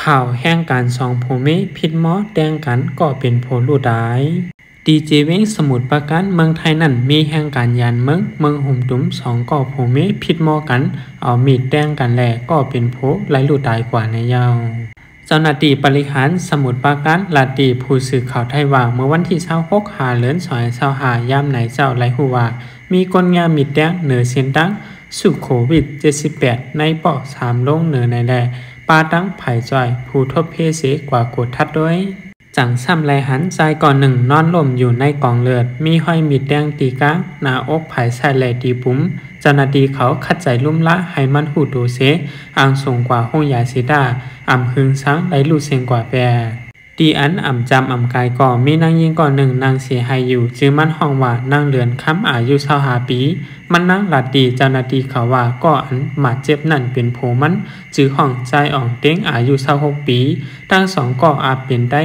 ข่าวแห่งการสองผู้เมพิดหมอแดงกันก็เป็นโผลูดายดีเจเว้งสมุทรปราการเมืองไทยนั่นมีแห่งการยานเมืองหุ่มตุ้มสองก่อผู้เมพิดหมอกันเอามีดแดงกันแหลก็เป็นโผไหลลูดายกว่าในยาวเจ้าหน้าที่บริหารสมุทรปราการลาตีผู้สื่อข่าวไทยว่าเมื่อวันที่26เดือน25ยามไหนเจ้าไหลหูว่ามีคนงานมีดแดงเหนือเสียนดังสู่โควิด78ในปอ3ลงเหนือในแลปาตั้งไผ่จอยผู้ทบเพเสกว่ากดทัดด้วยจังซ้ำไรหันใจก่อนหนึ่งนอนล่มอยู่ในกองเลือดมีห้อยมีดแดงตีก้างหน้าอกไผ่ใส่แหลดีปุ้มเจ้าหน้าที่เขาขัดใจลุ่มละให้มันหูดูเสอ่างส่งกว่าห้องยาสีดาอ่ำหึงสังไหลลูเสียงกว่าแปรดีอันอ่ำจำอ่ำกายก่อมีนางยิงก่อนหนึ่งนางเสียหายอยู่จื้อมันห้องว่านางเลือนค้ำอายุ25 ปีมันนั่งหลัดดีเจ้าหน้าที่เขาว่าก็อันหมาเจ็บนั่นเป็นโผมันจื้อห้องใจอ่องเต้งอายุ26 ปีทั้งสองก็อาจเป็นได้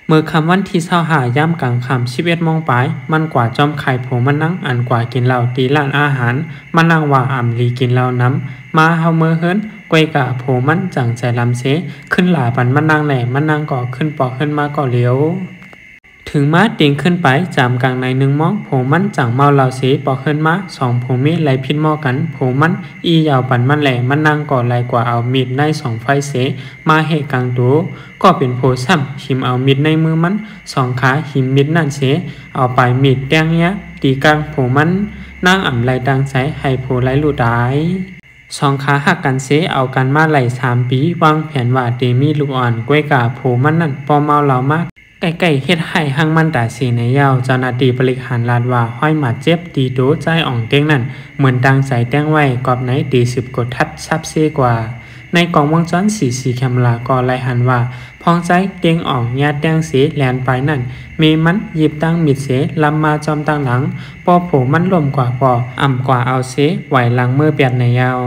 เมื่อคำวันที่25ย่ำกลางค่ำ11 โมงปลายมันกว่าจอมไข่โผมันนั่งอันกว่ากินเหล้าตีร้านอาหารมันนั่งว่าอ่ำลีกินเหล้าน้ำมาเฮาเมื่อเฮิรนก้อยกะโผมันจังใจลำเสขึ้นหลาปันมันนั่งแหน่มันนั่งก่อขึ้นปอกขึ้นมาก่อเลี้ยวถึงมาเตียงขึ้นไปจามกลางใน1 มองโผมันจังเมาเหล้าเสปอกขึ้นมา2 โผเมไหลพิษหม้อกันโผมันอียาวปันมันแหล่มันนั่งก่อไหลกว่าเอามีดใน2 ไฟเสมาเหกลางตัวก็เป็นโผซ้ำหิมเอามีดในมือมัน2 ขาหิมมีดนั่นเสเอาไปมีดแดงเนี้ยตีกลางโผมันนั่งอ่ำไหลดังใสให้โผไหลหลุดได้2 ขาหักกันเสเอากันมาไหล3 ปีวางแผนว่าเดมีลูกอ่อนก้วยกาโผมันนั่นปอเมาเหล้ามากใกล้ๆเฮ็ดให้หังมันตาสีในยาวเจ้าหน้าที่บริหารลาดว่าห้อยหมาเจ็บดีโดใจอ่องเต้งนั่นเหมือนดังใจแต้งไว้กอบไหนดี10 กดทัดซับเซกว่าในกล่องวงจร44 แคมราก็ไล่หันว่าพองใจเต้งอ่องญาติแต้งเสแลนไปนั่นเมมันหยิบตั้งมิดเสลำมาจอมตั้งหลังปอโผมันลมกว่าปออ่ำกว่าเอาเสไหวหลังเมื่อเปียดในยาว